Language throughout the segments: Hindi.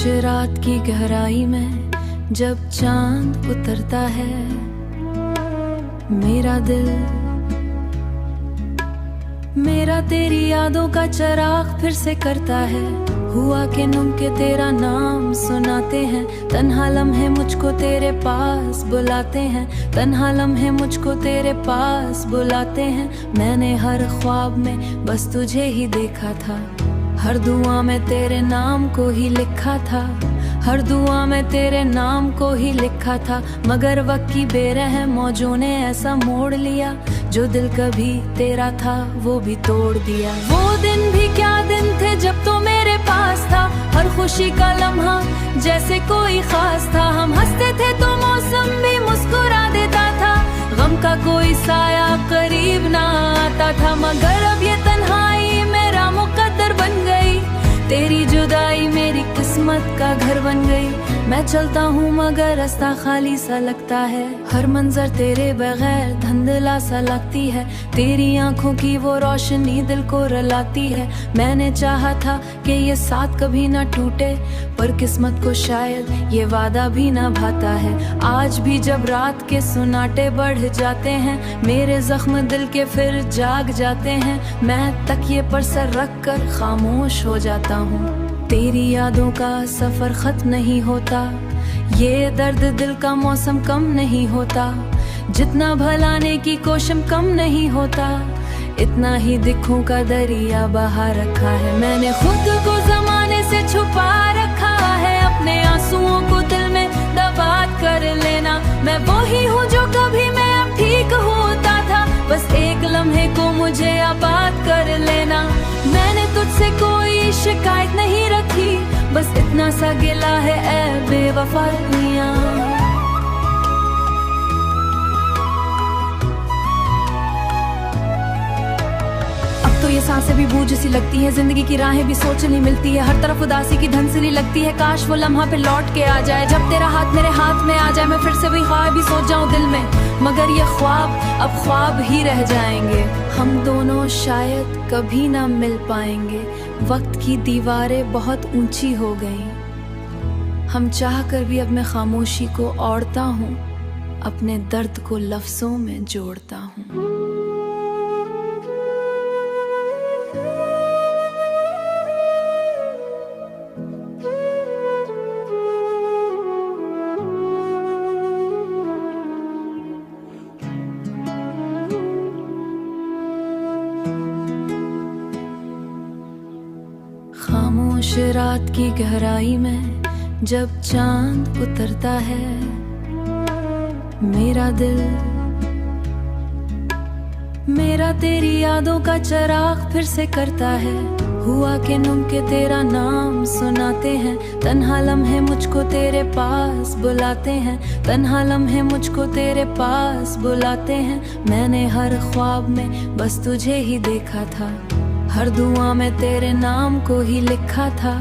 रात की गहराई में जब चांद उतरता है, मेरा तेरी यादों का चिराग फिर से करता है। हुआ के नुम के तेरा नाम सुनाते हैं, तन्हा लम्हे मुझको तेरे पास बुलाते हैं, तन्हा लम्हे मुझको तेरे पास बुलाते हैं। मैंने हर ख्वाब में बस तुझे ही देखा था, हर दुआ में तेरे नाम को ही लिखा था, हर दुआ में तेरे नाम को ही लिखा था। मगर वक्त की बेरहम मौजों ने ऐसा मोड़ लिया, जो दिल कभी तेरा था वो भी तोड़ दिया। वो दिन भी क्या दिन थे जब तो मेरे पास था, हर खुशी का लम्हा जैसे कोई खास था। हम हंसते थे तो मौसम भी मुस्कुरा देता था, गम का कोई साया करीब ना आता था। मगर अब ये तन्हाई मेरा मुकद्दर बन गई, तेरी जुदाई मेरी किस्मत का घर बन गई। मैं चलता हूँ मगर रास्ता खाली सा लगता है, हर मंजर तेरे बगैर धुंधला सा लगती है। तेरी आंखों की वो रोशनी दिल को रुलाती है। मैंने चाहा था कि ये साथ कभी ना टूटे, पर किस्मत को शायद ये वादा भी ना भाता है। आज भी जब रात के सुनाटे बढ़ जाते हैं, मेरे जख्म दिल के फिर जाग जाते हैं। मैं तकिए पर सर रख कर खामोश हो जाता हूँ। तेरी यादों का सफर खत्म नहीं होता, ये दर्द दिल का मौसम कम नहीं होता। जितना भलाने की कोशिश कम नहीं होता, इतना ही दिखों का दरिया बहा रखा है। मैंने खुद को जमाने से छुपा रखा है, अपने आंसुओं को दिल में दबा कर लेना। मैं वही हूँ जो कभी मैं अब ठीक होता था, बस एक लम्हे को मुझे आबाद कर लेना। मैंने तुझसे कोई शिकायत नहीं रखी, बस इतना सा गिला है ऐ बेवफाइयां। तो ये सांसें भी बूझ सी लगती है, जिंदगी की राहें भी सोचनी मिलती है। हर तरफ उदासी की धंसली लगती है, काश वो लम्हा पे लौट के आ जाए, जब तेरा हाथ मेरे हाथ में आ जाए। मैं फिर से वही ख्वाब ही सोच जाऊं दिल में, मगर ये ख्वाब अब ख्वाब ही रह जाएंगे। हम दोनों शायद कभी ना मिल पाएंगे, वक्त की दीवारें बहुत ऊंची हो गई। हम चाह कर भी अब मैं खामोशी को ओढ़ता हूँ, अपने दर्द को लफ्जों में जोड़ता हूँ। खामोश रात की गहराई में जब चांद उतरता है, मेरा तेरी यादों का चिराग फिर से करता है। हुआ के नुम के तेरा नाम सुनाते हैं, तन्हा लम्हे मुझको तेरे पास बुलाते हैं, तन्हा लम्हे मुझको तेरे पास बुलाते हैं। मैंने हर ख्वाब में बस तुझे ही देखा था, हर दुआ में तेरे नाम को ही लिखा था,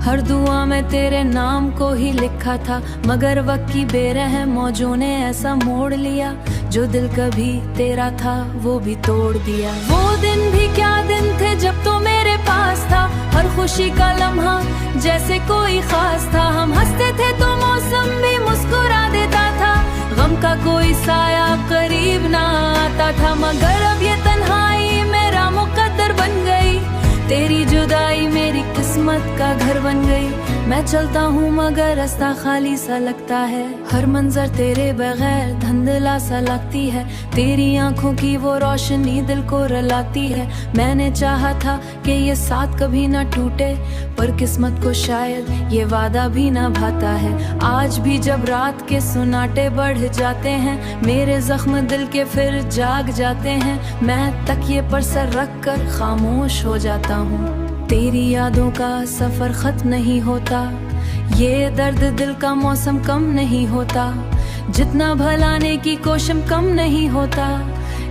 हर दुआ में तेरे नाम को ही लिखा था। मगर वक्त की बेरहम मौजों ने ऐसा मोड़ लिया, जो दिल कभी तेरा था वो भी तोड़ दिया। वो दिन भी क्या दिन थे जब तो मेरे पास था, हर खुशी का लम्हा जैसे कोई खास था। हम हंसते थे तो मौसम भी मुस्कुरा देता था, गम का कोई साया करीब ना आता था। मगर अब ये तन्हाई मेरा मुकद्दर बन गई, तेरी जुदाई मेरी किस्मत का घर बन गई। मैं चलता हूँ मगर रास्ता खाली सा लगता है, हर मंजर तेरे बगैर धुंधला सा लगती है। तेरी आंखों की वो रोशनी दिल को रुलाती है। मैंने चाहा था कि ये साथ कभी ना टूटे, पर किस्मत को शायद ये वादा भी ना भाता है। आज भी जब रात के सुनाटे बढ़ जाते हैं, मेरे जख्म दिल के फिर जाग जाते हैं। मैं तकिए पर सर रख कर खामोश हो जाता हूँ। तेरी यादों का सफर खत्म नहीं होता, ये दर्द दिल का मौसम कम नहीं होता। जितना भलाने की कोशिश कम नहीं होता,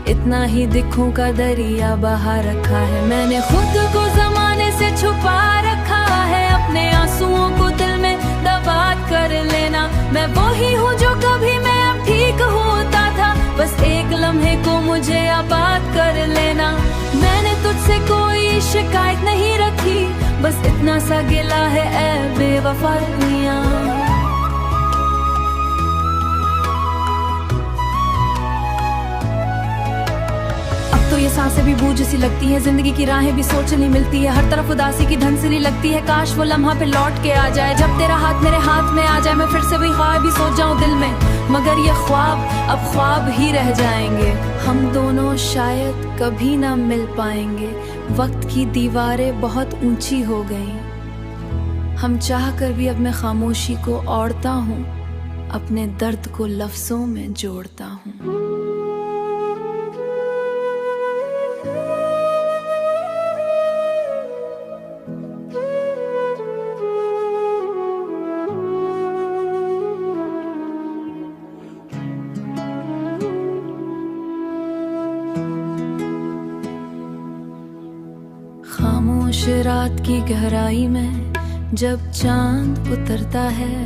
इतना ही दिखों का दरिया बहा रखा है। मैंने खुद को जमाने से छुपा रखा है, अपने आंसुओं को दिल में दबा कर लेना। मैं वही हूँ जो कभी मैं अब ठीक होता था, बस एक लम्हे को मुझे आबाद कर लेना। मैंने तुझसे कोई शिकायत नहीं रखी, बस इतना सा गिला है ऐ बेवफा दुनिया। तो ये सांसें भी बूझ सी लगती है, जिंदगी की राहें भी सोचनी मिलती है, हर तरफ उदासी की धंसनी लगती है। काश वो लम्हा पे लौट के आ जाए, जब तेरा हाथ मेरे हाथ में आ जाए, मैं फिर से वही ख्वाब ही सोच जाऊं दिल में, मगर ये ख्वाब अब ख्वाब ही रह जाएंगे। हम दोनों शायद कभी ना मिल पाएंगे, वक्त की दीवारें बहुत ऊंची हो गई। हम चाह कर भी अब मैं खामोशी को ओढ़ता हूँ, अपने दर्द को लफ्जों में जोड़ता हूँ। खामोश रात की गहराई में जब चांद उतरता है,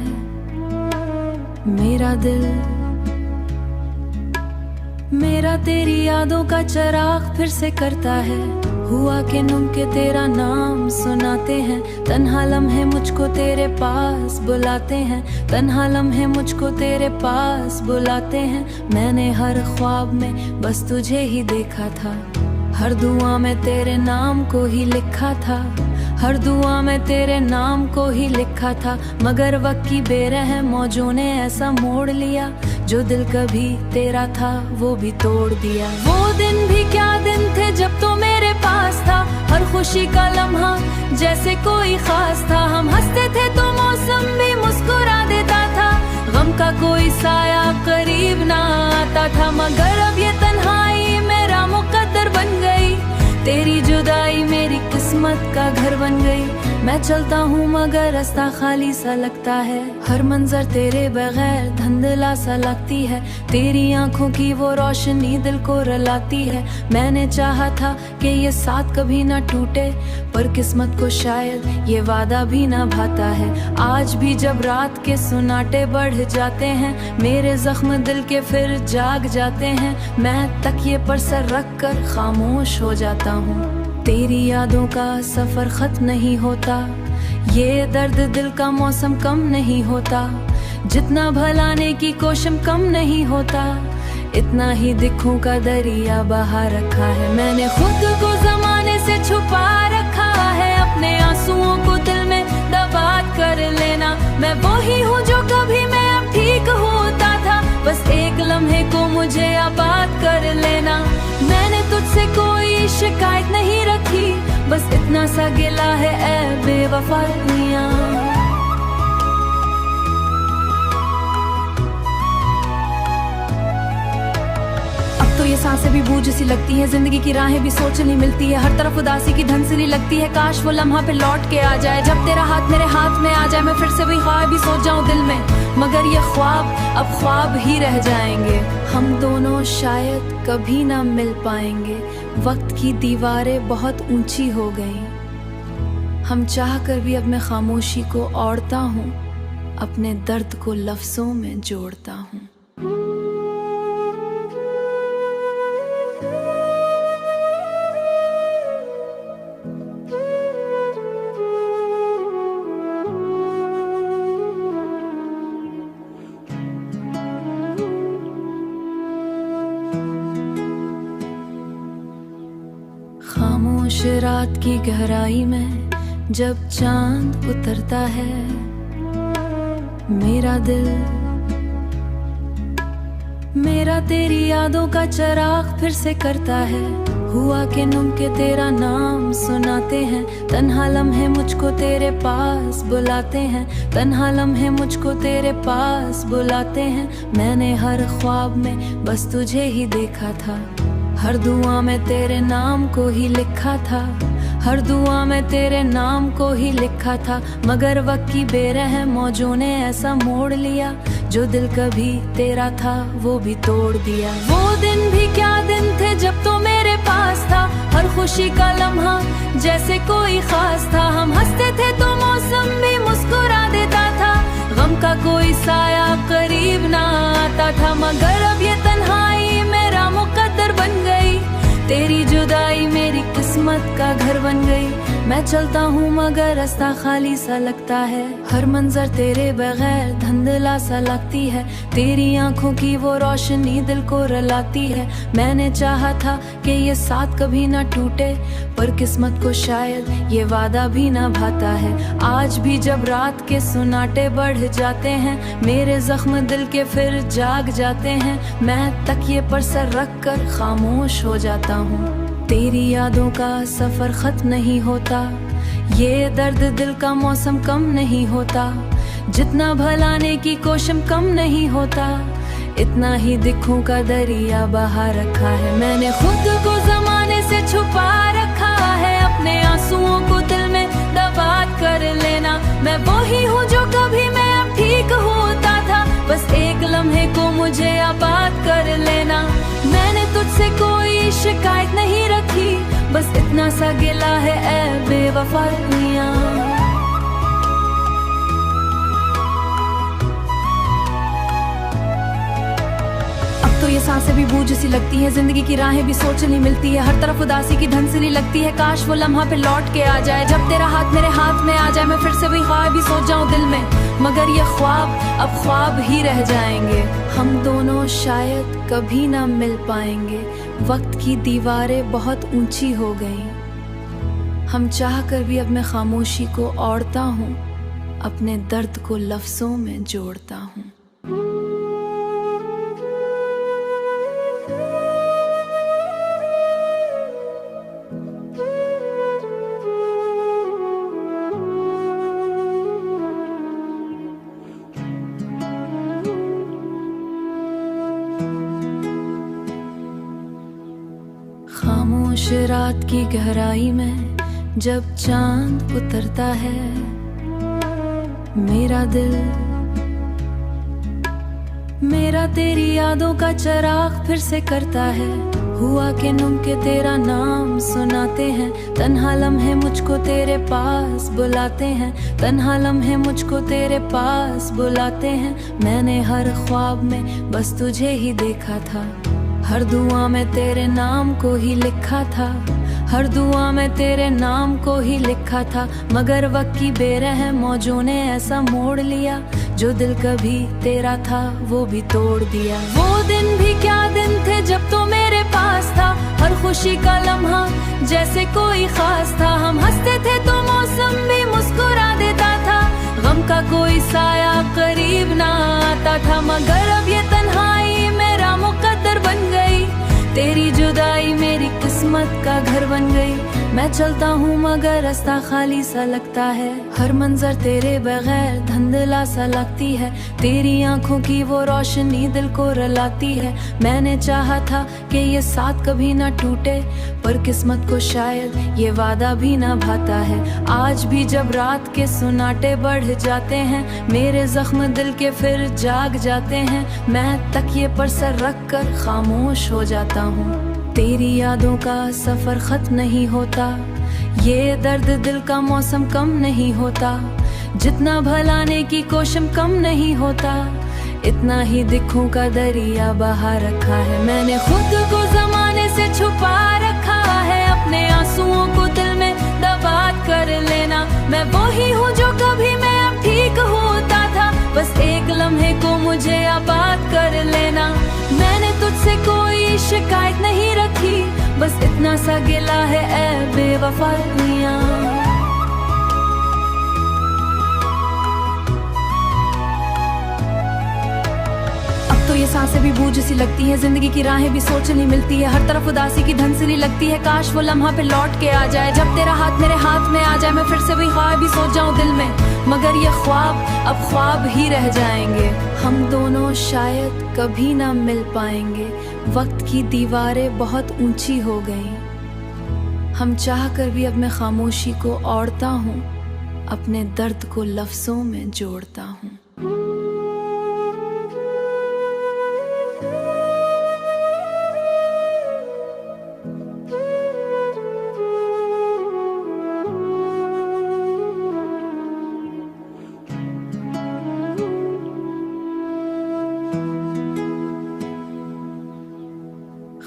मेरा तेरी यादों का चिराग फिर से करता है। हुआ के नुम के तेरा नाम सुनाते हैं, तन्हा लम्हे मुझको तेरे पास बुलाते हैं, तन्हा लम्हे मुझको तेरे पास बुलाते हैं। मैंने हर ख्वाब में बस तुझे ही देखा था, हर दुआ में तेरे नाम को ही लिखा था, हर दुआ में तेरे नाम को ही लिखा था। मगर वक्त की बेरहम मौजों ने ऐसा मोड़ लिया, जो दिल कभी तेरा था वो भी तोड़ दिया। वो दिन भी क्या दिन थे जब तो मेरे पास था, हर खुशी का लम्हा जैसे कोई खास था। हम हंसते थे तो मौसम भी मुस्कुरा देता था, गम का कोई साया करीब ना आता था। मगर अब ये तन्हाई मेरा मुकद्दर बन गई, तेरी जुदाई मेरी किस्मत का घर बन गई। मैं चलता हूँ मगर रास्ता खाली सा लगता है, हर मंजर तेरे बगैर धुंधला सा लगती है। तेरी आंखों की वो रोशनी दिल को रुलाती है। मैंने चाहा था कि ये साथ कभी ना टूटे, पर किस्मत को शायद ये वादा भी ना भाता है। आज भी जब रात के सुनाटे बढ़ जाते हैं, मेरे जख्म दिल के फिर जाग जाते हैं। मैं तकिए पर सर रख कर खामोश हो जाता हूँ, तेरी यादों का सफर खत्म नहीं होता। ये दर्द दिल का मौसम कम नहीं होता, जितना भलाने की कोशिश कम नहीं होता। इतना ही दिखों का दरिया बहा रखा है, मैंने खुद को जमाने से छुपा रखा है। अपने आंसुओं को दिल में दबा कर लेना, मैं वही हूँ जो कभी मैं अब ठीक होता था। बस एक लम्हे को मुझे आबाद कर लेना, मैंने तुझसे कोई शिकायत नहीं रखी, बस इतना सा गिला है ऐ बेवफा दुनिया। तो ये सांसें भी बूझ सी लगती है, जिंदगी की राहें भी सोचनी मिलती है, हर तरफ उदासी की धंसनी लगती है। काश वो लम्हा पे लौट के आ जाए, जब तेरा हाथ मेरे हाथ में आ जाए, मैं फिर से वही ख्वाब ही सोच जाऊं दिल में, मगर ये ख्वाब अब ख्वाब ही रह जाएंगे। हम दोनों शायद कभी ना मिल पाएंगे, वक्त की दीवारें बहुत ऊंची हो गई। हम चाह कर भी अब मैं खामोशी को ओढ़ता हूँ, अपने दर्द को लफ्जों में जोड़ता हूँ। खामोश रात की गहराई में जब चांद उतरता है, मेरा तेरी यादों का चिराग फिर से करता है। हुआ के नुम के तेरा नाम सुनाते हैं, तन्हा लम्हे मुझको तेरे पास बुलाते हैं, तन्हा लम्हे मुझको तेरे पास बुलाते हैं। मैंने हर ख्वाब में बस तुझे ही देखा था, हर दुआ में तेरे नाम को ही लिखा था, हर दुआ में तेरे नाम को ही लिखा था। मगर वक्त की बेरहम मौजों ने ऐसा मोड़ लिया, जो दिल कभी तेरा था वो भी तोड़ दिया। वो दिन भी क्या दिन थे जब तो मेरे पास था, हर खुशी का लम्हा जैसे कोई खास था। हम हंसते थे तो मौसम भी मुस्कुरा देता था, गम का कोई साया करीब ना आता था। मगर अब ये तन्हाई मेरा मुकद्दर बन गई, तेरी जुदाई मेरी किस्मत किस्मत का घर बन गई। मैं चलता हूँ मगर रास्ता खाली सा लगता है। हर मंजर तेरे बगैर धुंधला सा लगती है। तेरी आंखों की वो रोशनी दिल को रुलाती है। मैंने चाहा था कि ये साथ कभी ना टूटे, पर किस्मत को शायद ये वादा भी ना भाता है। आज भी जब रात के सुनाटे बढ़ जाते हैं, मेरे जख्म दिल के फिर जाग जाते हैं। मैं तकिए पर सर रख कर खामोश हो जाता हूँ। तेरी यादों का सफर खत्म नहीं होता, ये दर्द दिल का मौसम कम नहीं होता। जितना भलाने की कोशिश कम नहीं होता, इतना ही दिखों का दरिया बहा रखा है। मैंने खुद को जमाने से छुपा रखा है, अपने आंसुओं को दिल में दबा कर लेना। मैं वही हूँ जो कभी मैं अब ठीक होता था, बस एक लम्हे को मुझे आबाद कर लेना। मैंने तुझसे कोई शिकायत नहीं रखी, बस इतना सा गिला है ऐ बेवफाइयां। तो ये सांसें भी बूझ सी लगती है, जिंदगी की राहें भी सोचनी मिलती है। हर तरफ उदासी की धंसली लगती है, काश वो लम्हा पे लौट के आ जाए। जब तेरा हाथ मेरे हाथ में आ जाए, मैं फिर से वही ख्वाब ही सोच जाऊं दिल में, मगर ये ख्वाब अब ख्वाब ही रह जाएंगे। हम दोनों शायद कभी ना मिल पाएंगे, वक्त की दीवारें बहुत ऊंची हो गई। हम चाह कर भी अब मैं खामोशी को ओढ़ता हूँ, अपने दर्द को लफ्जों में जोड़ता हूँ। खामोश रात की गहराई में जब चांद उतरता है, मेरा तेरी यादों का चिराग फिर से करता है। हुआ के नुम के तेरा नाम सुनाते हैं, तन्हा लम्हे मुझको तेरे पास बुलाते हैं। तन्हा लम्हे मुझको तेरे पास बुलाते हैं। मैंने हर ख्वाब में बस तुझे ही देखा था, हर दुआ में तेरे नाम को ही लिखा था। हर दुआ में तेरे नाम को ही लिखा था, मगर वक्त की बेरहम मौजों ने ऐसा मोड़ लिया, जो दिल कभी तेरा था वो भी तोड़ दिया। वो दिन भी क्या दिन थे जब तो मेरे पास था, हर खुशी का लम्हा जैसे कोई खास था। हम हंसते थे तो मौसम भी मुस्कुरा देता था, गम का कोई साया करीब ना आता था। मगर अब ये तन्हाई मेरा मुकद्दर बन गई, तेरी जुदाई मेरी किस्मत का घर बन गई। मैं चलता हूँ मगर रास्ता खाली सा लगता है, हर मंजर तेरे बगैर धुंधला सा लगती है। तेरी आंखों की वो रोशनी दिल को रुलाती है। मैंने चाहा था कि ये साथ कभी ना टूटे, पर किस्मत को शायद ये वादा भी ना भाता है। आज भी जब रात के सुनाटे बढ़ जाते हैं, मेरे जख्म दिल के फिर जाग जाते हैं। मैं तकिए पर सर रख कर खामोश हो जाता हूँ। तेरी यादों का सफर खत्म नहीं होता, ये दर्द दिल का मौसम कम नहीं होता। जितना भलाने की कोशिश कम नहीं होता, इतना ही दिखों का दरिया बहा रखा है। मैंने खुद को जमाने से छुपा रखा है, अपने आंसुओं को दिल में दबा कर लेना। मैं वही हूँ जो कभी मैं अब ठीक होता था, बस एक लम्हे को मुझे आबाद कर लेना। मैंने तुझसे कोई शिकायत नहीं रखी, बस इतना सा गिला है ऐ बेवफाइयां। तो ये सांसें भी बूझ सी लगती है, जिंदगी की राहें भी सोचनी मिलती है। हर तरफ उदासी की धंसली लगती है, काश वो लम्हा पे लौट के आ जाए। जब तेरा हाथ मेरे हाथ में आ जाए, मैं फिर से वही ख्वाब ही सोच जाऊं दिल में, मगर ये ख्वाब अब ख्वाब ही रह जाएंगे। हम दोनों शायद कभी ना मिल पाएंगे, वक्त की दीवारें बहुत ऊंची हो गई। हम चाह कर भी अब मैं खामोशी को ओढ़ता हूँ, अपने दर्द को लफ्जों में जोड़ता हूँ।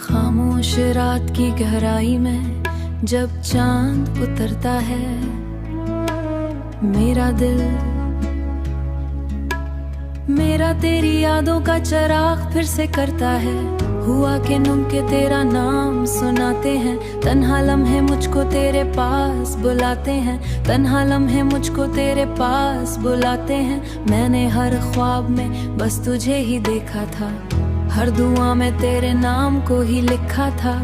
खामोश रात की गहराई में जब चांद उतरता है मेरा दिल, मेरा तेरी यादों का चिराग फिर से करता है। हुआ के नुम के तेरा नाम सुनाते हैं, तन्हा लम्हे मुझको तेरे पास बुलाते हैं, तन्हा लम्हे मुझको तेरे पास बुलाते हैं। मैंने हर ख्वाब में बस तुझे ही देखा था, हर दुआ में तेरे नाम को ही लिखा था,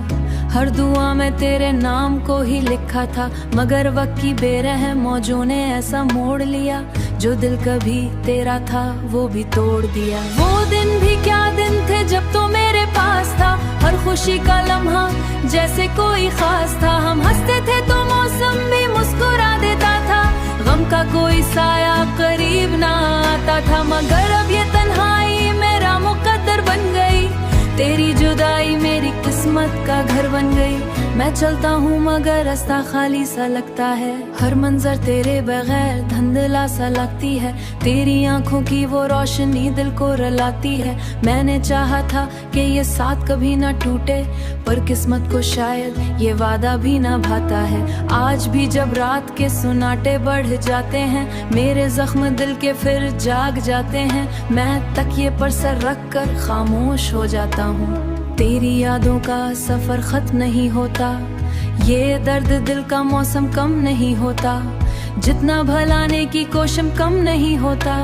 हर दुआ में तेरे नाम को ही लिखा था। मगर वक्त की बेरहम मौजों ने ऐसा मोड़ लिया, जो दिल कभी तेरा था वो भी तोड़ दिया। वो दिन भी क्या दिन थे जब तो मेरे पास था, हर खुशी का लम्हा जैसे कोई खास था। हम हंसते थे तो मौसम भी मुस्कुरा देता था, गम का कोई साया करीब ना आता था। मगर अब ये तन्हाई मेरा मुकद्दर बन गई, तेरी जुदाई मेरी किस्मत का घर बन गई। मैं चलता हूँ मगर रास्ता खाली सा लगता है, हर मंजर तेरे बगैर धुंधला सा लगती है। तेरी आंखों की वो रोशनी दिल को रुलाती है। मैंने चाहा था कि ये साथ कभी ना टूटे, पर किस्मत को शायद ये वादा भी ना भाता है। आज भी जब रात के सुनाटे बढ़ जाते हैं, मेरे जख्म दिल के फिर जाग जाते हैं। मैं तकिए पर सर रख कर खामोश हो जाता हूँ, तेरी यादों का सफर खत्म नहीं होता। ये दर्द दिल का मौसम कम नहीं होता, जितना भलाने की कोशिश कम नहीं होता।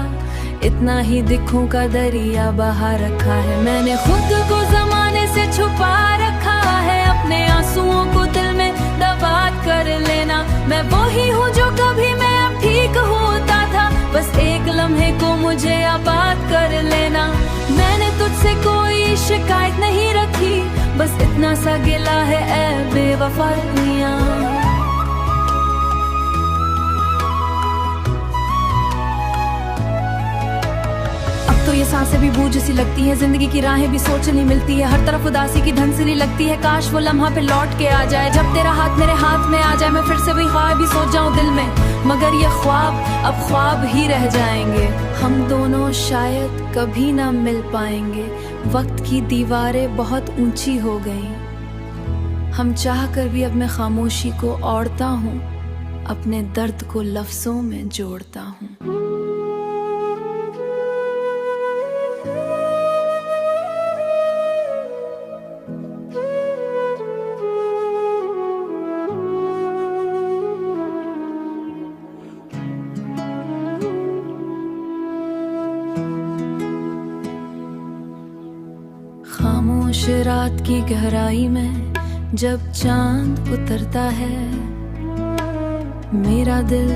इतना ही दिखों का दरिया बहा रखा है, मैंने खुद को जमाने से छुपा रखा है। अपने आंसुओं को दिल में दबा कर लेना, मैं वही हूँ जो कभी मैं अब ठीक होता था। बस एक लम्हे को मुझे आबाद कर लेना, मैंने तुझसे कोई शिकायत नहीं रखी, बस इतना सा गिला है ऐ बेवफाइयां। तो ये सांसें भी बूझ सी लगती है, जिंदगी की राहें भी सोचनी मिलती है। हर तरफ उदासी की धंसनी लगती है, काश वो लम्हा पे लौट के आ जाए, जब तेरा हाथ मेरे हाथ में आ जाए। मैं फिर से वही ख्वाब भी सोच जाऊं दिल में, मगर ये ख्वाब अब ख्वाब ही रह जाएंगे। हम दोनों शायद कभी ना मिल पाएंगे, वक्त की दीवारें बहुत ऊंची हो गई। हम चाह कर भी अब मैं खामोशी को ओढ़ता हूँ, अपने दर्द को लफ्जों में जोड़ता हूँ। खामोश रात की गहराई में जब चांद उतरता है मेरा दिल,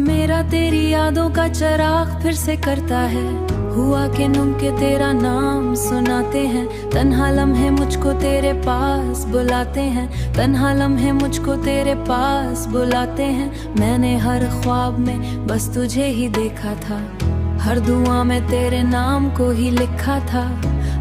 मेरा तेरी यादों का चिराग फिर से करता है। हुआ के नुम के तेरा नाम सुनाते हैं, तन्हा लम्हे मुझको तेरे पास बुलाते हैं, तन्हा लम्हे मुझको तेरे पास बुलाते हैं। मैंने हर ख्वाब में बस तुझे ही देखा था, हर दुआ में तेरे नाम को ही लिखा था,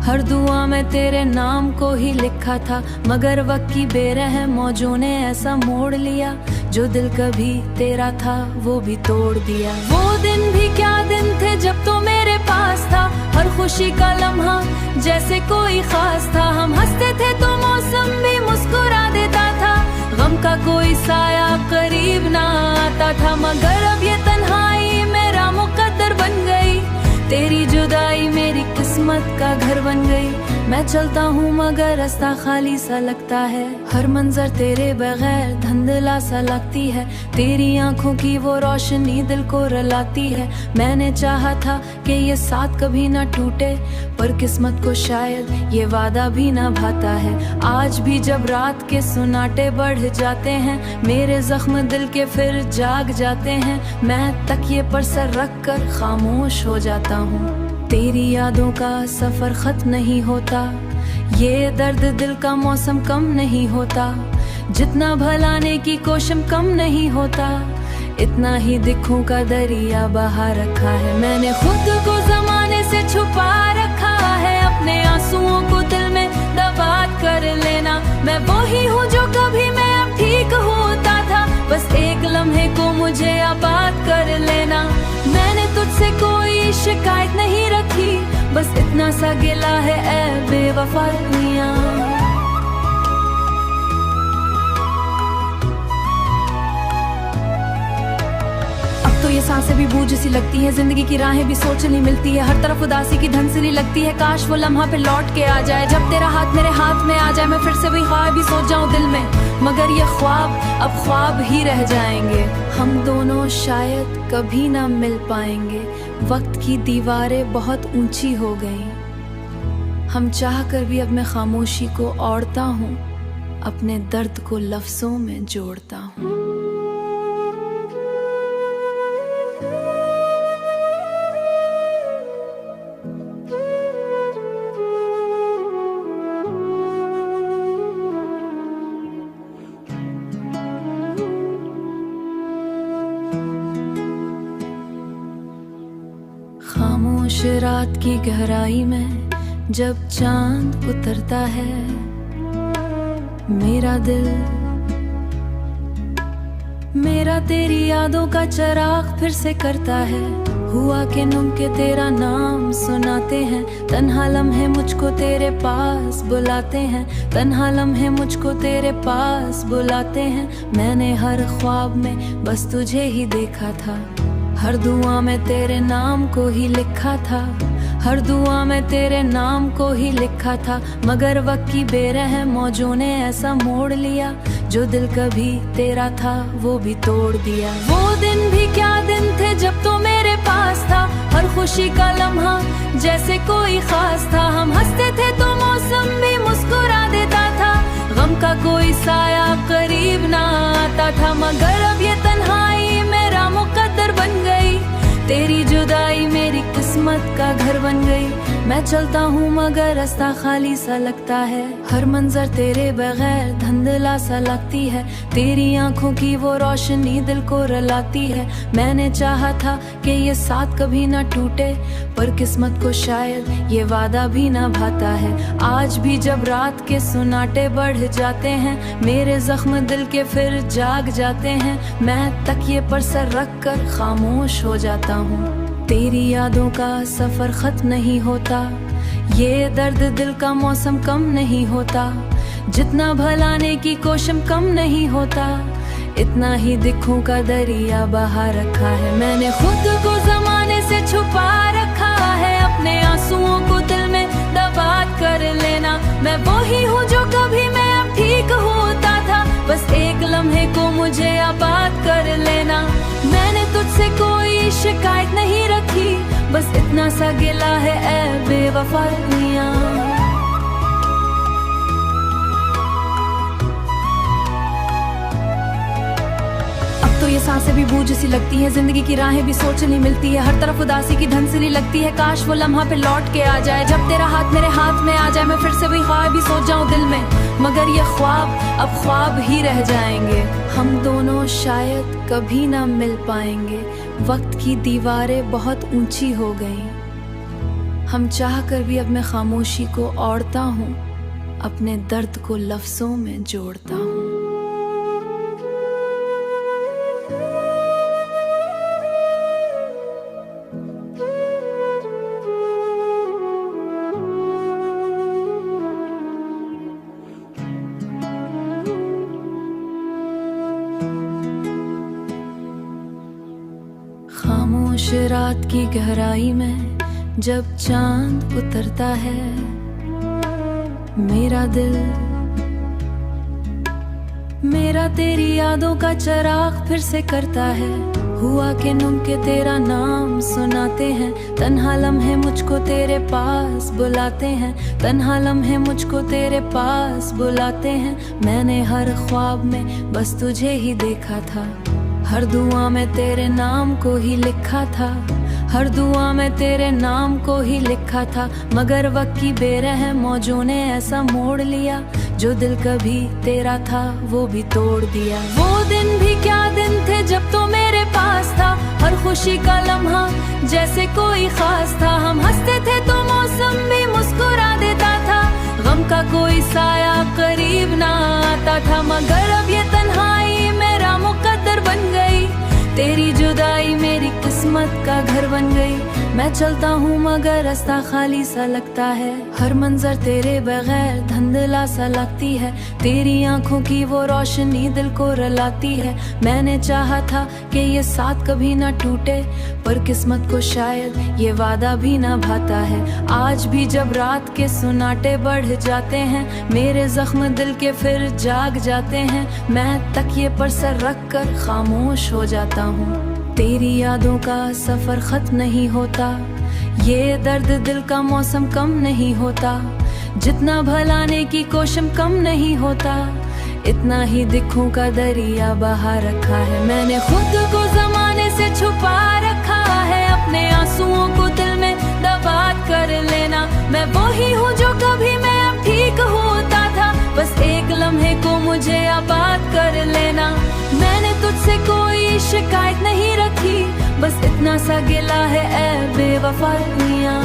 हर दुआ में तेरे नाम को ही लिखा था। मगर वक्त की बेरहम मौजों ने ऐसा मोड़ लिया, जो दिल कभी तेरा था वो भी तोड़ दिया। वो दिन भी क्या दिन थे जब तो मेरे पास था, हर खुशी का लम्हा जैसे कोई खास था। हम हंसते थे तो मौसम भी मुस्कुरा देता था, गम का कोई साया करीब ना आता था। मगर अब ये तन्हाई मेरा मुकद्दर बन गई, तेरी जुदाई मेरी किस्मत का घर बन गई। मैं चलता हूँ मगर रास्ता खाली सा लगता है, हर मंजर तेरे बगैर धुंधला सा लगती है। तेरी आंखों की वो रोशनी दिल को रुलाती है। मैंने चाहा था कि ये साथ कभी ना टूटे, पर किस्मत को शायद ये वादा भी ना भाता है। आज भी जब रात के सुनाटे बढ़ जाते हैं, मेरे जख्म दिल के फिर जाग जाते हैं। मैं तकिए पर सर रख कर खामोश हो जाता हूँ, तेरी यादों का सफर खत्म नहीं होता। ये दर्द दिल का मौसम कम नहीं होता, जितना भलाने की कोशिश कम नहीं होता। इतना ही दिखों का दरिया बहा रखा है, मैंने खुद को जमाने से छुपा रखा है। अपने आंसुओं को दिल में दबा कर लेना, मैं वही हूँ जो कभी मैं अब ठीक होता था। बस एक लम्हे को मुझे आबाद कर लेना, मैंने तुझसे कोई शिकायत नहीं रखी, बस इतना सा गिला है ऐ बेवफाइयां। बूझ सी लगती है, जिंदगी की राहें भी सोच नहीं मिलती है, हर तरफ उदासी की धंसली लगती है। काश वो लम्हा पे लौट के आ जाए, जब तेरा हाथ मेरे हाथ में आ जाए, मैं फिर से वही ख्वाब ही सोच जाऊं दिल में, मगर ये ख्वाब अब ख्वाब ही रह जाएंगे। हम दोनों शायद कभी ना मिल पाएंगे, वक्त की दीवारें बहुत ऊंची हो गई। हम चाह कर भी अब मैं खामोशी को ओढ़ता हूँ, अपने दर्द को लफ्जों में जोड़ता हूँ। खामोश रात की गहराई में जब चांद उतरता है, मेरा दिल मेरा तेरी यादों का चिराग फिर से करता है। हुआ के नुम के तेरा नाम सुनाते हैं, तन्हा लम्हे मुझको तेरे पास बुलाते हैं, तन्हा लम्हे मुझको तेरे पास बुलाते हैं। मैंने हर ख्वाब में बस तुझे ही देखा था, हर दुआ में तेरे नाम को ही लिखा था, हर दुआ में तेरे नाम को ही लिखा था। मगर वक्त की बेरहम मौजों ने ऐसा मोड़ लिया, जो दिल कभी तेरा था वो भी तोड़ दिया। वो दिन भी क्या दिन थे जब तो मेरे पास था, हर खुशी का लम्हा जैसे कोई खास था। हम हंसते थे तो मौसम भी मुस्कुरा देता था, गम का कोई साया करीब ना आता था। मगर अब ये तन्हाई मेरा मुकद्दर बन गई, तेरी जुदाई मेरी किस्मत का घर बन गई। मैं चलता हूँ मगर रास्ता खाली सा लगता है, हर मंजर तेरे बगैर धुंधला सा लगती है। तेरी आंखों की वो रोशनी दिल को रुलाती है। मैंने चाहा था कि ये साथ कभी ना टूटे, पर किस्मत को शायद ये वादा भी ना भाता है। आज भी जब रात के सुनाटे बढ़ जाते हैं, मेरे जख्म दिल के फिर जाग जाते हैं। मैं तकिए पर सर रख कर खामोश हो जाता हूँ, तेरी यादों का सफर खत्म नहीं होता। ये दर्द दिल का मौसम कम नहीं होता, जितना भलाने की कोशिश कम नहीं होता। इतना ही दिखों का दरिया बहा रखा है, मैंने खुद को जमाने से छुपा रखा है। अपने आंसुओं को दिल में दबा कर लेना, मैं वही हूँ जो कभी मैं अब ठीक होता था। बस एक लम्हे को मुझे आबाद कर लेना, मैंने तुझसे कोई शिकायत नहीं रखी, बस इतना सा गिला है ऐ बेवफा दुनिया। तो ये सांसें भी बूझ सी लगती है, जिंदगी की राहें भी सोच नहीं मिलती है, हर तरफ उदासी की धंसली लगती है। काश वो लम्हा पे लौट के आ जाए, जब तेरा हाथ मेरे हाथ में आ जाए, मैं फिर से वही ख्वाब ही सोच जाऊं दिल में, मगर ये ख्वाब अब ख्वाब ही रह जाएंगे। हम दोनों शायद कभी ना मिल पाएंगे, वक्त की दीवारें बहुत ऊंची हो गई। हम चाह कर भी अब मैं खामोशी को ओढ़ता हूँ, अपने दर्द को लफ्जों में जोड़ता हूँ। खामोश रात की गहराई में जब चांद उतरता है, मेरा दिल मेरा तेरी यादों का चिराग फिर से करता है। हुआ के नुम के तेरा नाम सुनाते हैं, तन्हा लम्हे मुझको तेरे पास बुलाते हैं, तन्हा लम्हे मुझको तेरे पास बुलाते हैं। मैंने हर ख्वाब में बस तुझे ही देखा था, हर दुआ में तेरे नाम को ही लिखा था, हर दुआ में तेरे नाम को ही लिखा था। मगर वक्त की बेरहम मौजों ने ऐसा मोड़ लिया, जो दिल कभी तेरा था वो भी तोड़ दिया। वो दिन भी क्या दिन थे जब तो मेरे पास था, हर खुशी का लम्हा जैसे कोई खास था। हम हंसते थे तो मौसम भी मुस्कुरा देता था, गम का कोई साया करीब ना आता था। मगर अब ये तन्हाई मेरा मुकद्दर बन गई, तेरी जुदाई मेरी किस्मत का घर बन गई। मैं चलता हूँ मगर रास्ता खाली सा लगता है, हर मंजर तेरे बगैर धुंधला सा लगती है। तेरी आंखों की वो रोशनी दिल को रुलाती है। मैंने चाहा था कि ये साथ कभी ना टूटे, पर किस्मत को शायद ये वादा भी ना भाता है। आज भी जब रात के सुनाटे बढ़ जाते हैं, मेरे जख्म दिल के फिर जाग जाते हैं। मैं तकिए पर सर रख कर खामोश हो जाता हूँ। तेरी यादों का सफर खत्म नहीं होता, ये दर्द दिल का मौसम कम नहीं होता। जितना भलाने की कोशिश कम नहीं होता, इतना ही दिखों का दरिया बहा रखा है। मैंने खुद को जमाने से छुपा रखा है, अपने आंसुओं को दिल में दबा कर लेना। मैं वही हूँ जो कभी मैं अब ठीक होता था, बस एक लम्हे को मुझे आबाद कर लेना। मैंने तुझसे कोई शिकायत नहीं रखी, बस इतना सा गिला है ऐ बेवफा दुनिया।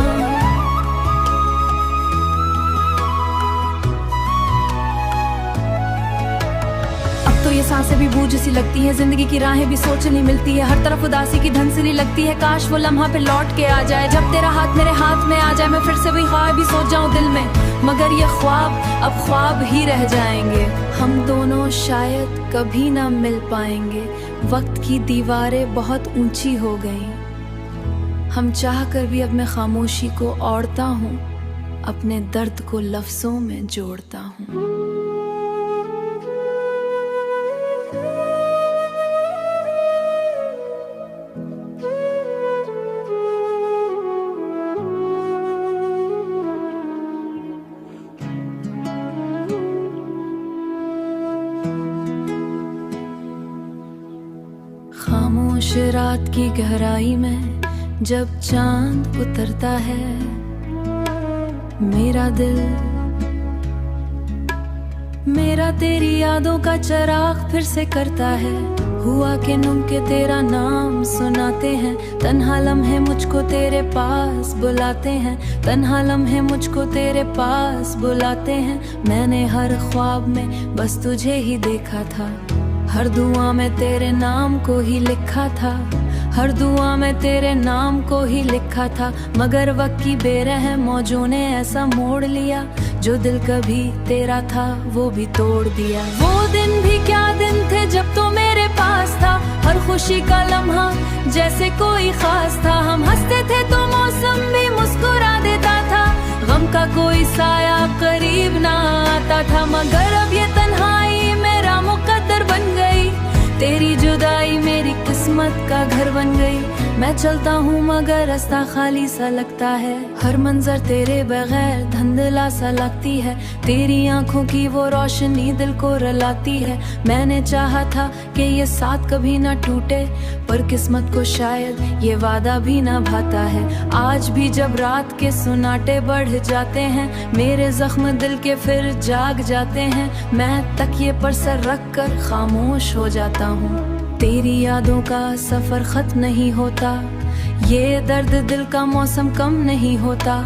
तो ये सांसें भी बूझ सी लगती है, जिंदगी की राहें भी सोचनी मिलती है। हर तरफ उदासी की धंसली लगती है, काश वो लम्हा पे लौट के आ जाए, जब तेरा हाथ मेरे हाथ में आ जाए। मैं फिर से वही ख्वाब ही सोच जाऊं दिल में, मगर ये ख्वाब अब ख्वाब ही रह जाएंगे। हम दोनों शायद कभी ना मिल पाएंगे, वक्त की दीवारें बहुत ऊंची हो गई। हम चाह कर भी अब मैं खामोशी को ओढ़ता हूँ, अपने दर्द को लफ्जों में जोड़ता हूँ। खामोश रात की गहराई में जब चांद उतरता है, मेरा तेरी यादों का चिराग फिर से करता है। हुआ के नुम के तेरा नाम सुनाते हैं, तन्हा लम्हे मुझको तेरे पास बुलाते हैं, तन्हा लम्हे मुझको तेरे पास बुलाते हैं। मैंने हर ख्वाब में बस तुझे ही देखा था, हर दुआ में तेरे नाम को ही लिखा था, हर दुआ में तेरे नाम को ही लिखा था। मगर वक्त की बेरहम मौजों ने ऐसा मोड़ लिया, जो दिल कभी तेरा था वो भी तोड़ दिया। वो दिन भी क्या दिन थे जब तो मेरे पास था, हर खुशी का लम्हा जैसे कोई खास था। हम हंसते थे तो मौसम भी मुस्कुरा देता था, गम का कोई साया करीब ना आता था। मगर अब ये तन्हाई मेरा मुकद्दर बन गई, तेरी जुदाई मेरी किस्मत का घर बन गई। मैं चलता हूँ मगर रास्ता खाली सा लगता है, हर मंजर तेरे बगैर धुंधला सा लगती है। तेरी आंखों की वो रोशनी दिल को रुलाती है। मैंने चाहा था कि ये साथ कभी ना टूटे, पर किस्मत को शायद ये वादा भी ना भाता है। आज भी जब रात के सुनाटे बढ़ जाते हैं, मेरे जख्म दिल के फिर जाग जाते हैं। मैं तकिए पर सर रख कर खामोश हो जाता हूँ। तेरी यादों का सफर खत्म नहीं होता, ये दर्द दिल का मौसम कम नहीं होता।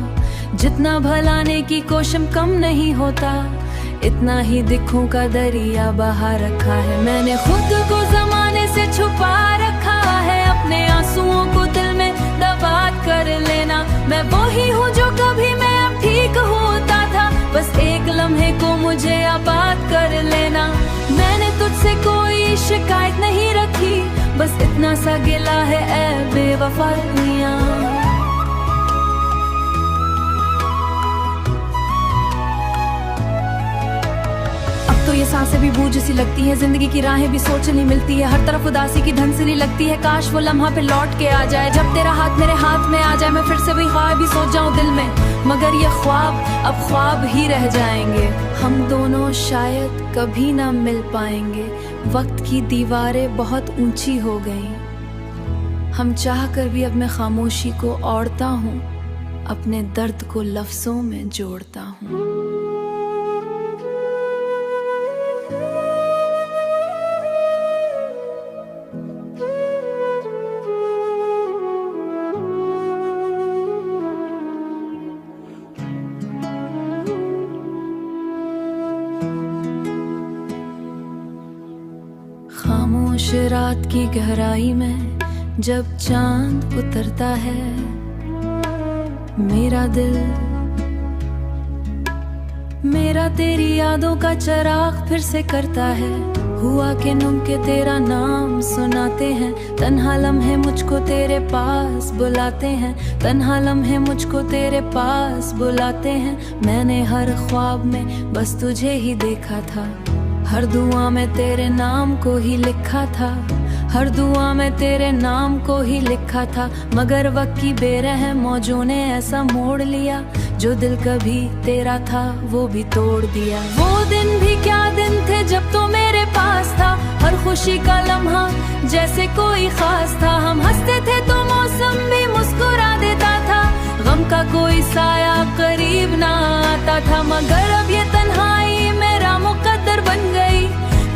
जितना भलाने की कोशिश कम नहीं होता, इतना ही दिखों का दरिया बहा रखा है। मैंने खुद को जमाने से छुपा रखा है, अपने आंसुओं को दिल में दबा कर लेना। मैं वही हूँ जो कभी मैं अब ठीक होता था, बस एक लम्हे को मुझे आबाद कर लेना। मैंने तुझसे कोई शिकायत नहीं रखी, बस इतना सा गिला है ऐ बेवफा दुनिया। तो ये सांसें भी बूझ सी लगती है, जिंदगी की राहें भी सोचनी मिलती है। हर तरफ उदासी की धंसली लगती है, काश वो लम्हा पे लौट के आ जाए, जब तेरा हाथ मेरे हाथ में आ जाए। मैं फिर से वही ख्वाब ही सोच जाऊं दिल में, मगर ये ख्वाब अब ख्वाब ही रह जाएंगे। हम दोनों शायद कभी ना मिल पाएंगे, वक्त की दीवारें बहुत ऊंची हो गई। हम चाह कर भी अब मैं खामोशी को ओढ़ता हूँ, अपने दर्द को लफ्जों में जोड़ता हूँ। खामोश रात की गहराई में जब चांद उतरता है, मेरा दिल, मेरा तेरी यादों का चिराग फिर से करता है। हुआ कि नुम के तेरा नाम सुनाते हैं, तन्हा लम्हे मुझको तेरे पास बुलाते हैं, तन्हा लम्हे मुझको तेरे पास बुलाते हैं। मैंने हर ख्वाब में बस तुझे ही देखा था, हर दुआ में तेरे नाम को ही लिखा था, हर दुआ में तेरे नाम को ही लिखा था। मगर वक्त की बेरहम मौजों ने ऐसा मोड़ लिया, जो दिल कभी तेरा था वो भी तोड़ दिया। वो दिन भी क्या दिन थे जब तो मेरे पास था, हर खुशी का लम्हा जैसे कोई खास था। हम हंसते थे तो मौसम भी मुस्कुरा देता था, गम का कोई साया करीब ना आता था। मगर अब ये तन्हाई मेरा मुकद्दर बन गई,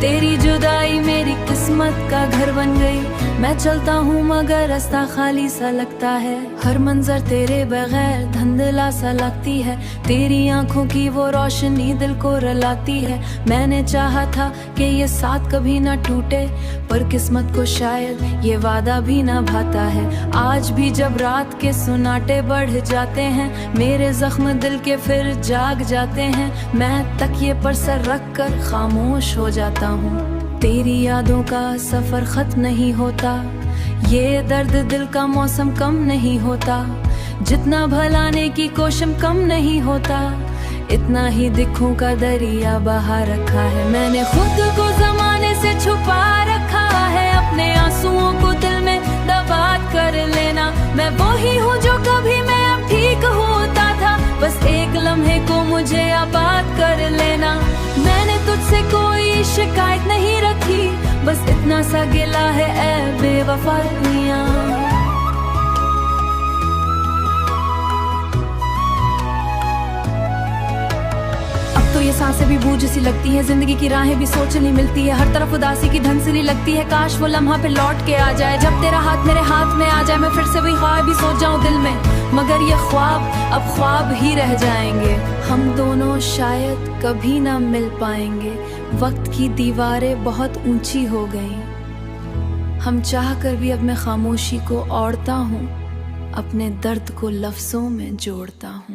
तेरी जुदाई मेरी किस्मत का घर बन गई। मैं चलता हूँ मगर रास्ता खाली सा लगता है, हर मंजर तेरे बगैर धुंधला सा लगती है। तेरी आंखों की वो रोशनी दिल को रुलाती है। मैंने चाहा था कि ये साथ कभी ना टूटे, पर किस्मत को शायद ये वादा भी ना भाता है। आज भी जब रात के सुनाटे बढ़ जाते हैं, मेरे जख्म दिल के फिर जाग जाते हैं। मैं तकिए पर सर रख कर खामोश हो जाता हूँ। तेरी यादों का सफर खत्म नहीं होता, ये दर्द दिल का मौसम कम नहीं होता। जितना भलाने की कोशिश कम नहीं होता, इतना ही दिखों का दरिया बहा रखा है। मैंने खुद को जमाने से छुपा रखा है, अपने आंसुओं को दिल में दबा कर लेना। मैं वही हूँ जो कभी मैं अब ठीक होता था, बस एक लम्हे को मुझे आबाद कर लेना। मैंने तुझसे कोई शिकायत नहीं रखी, बस इतना सा गिला है ऐ बेवफा दुनिया। तो ये सांसें भी बूझ सी लगती है, जिंदगी की राहें भी सोचनी मिलती है। हर तरफ उदासी की धंसली लगती है, काश वो लम्हा पे लौट के आ जाए, जब तेरा हाथ मेरे हाथ में आ जाए। मैं फिर से वही ख्वाब भी सोच जाऊं दिल में, मगर ये ख्वाब अब ख्वाब ही रह जाएंगे। हम दोनों शायद कभी ना मिल पाएंगे, वक्त की दीवारें बहुत ऊंची हो गई। हम चाह कर भी अब मैं खामोशी को ओढ़ता हूँ, अपने दर्द को लफ्जों में जोड़ता हूँ।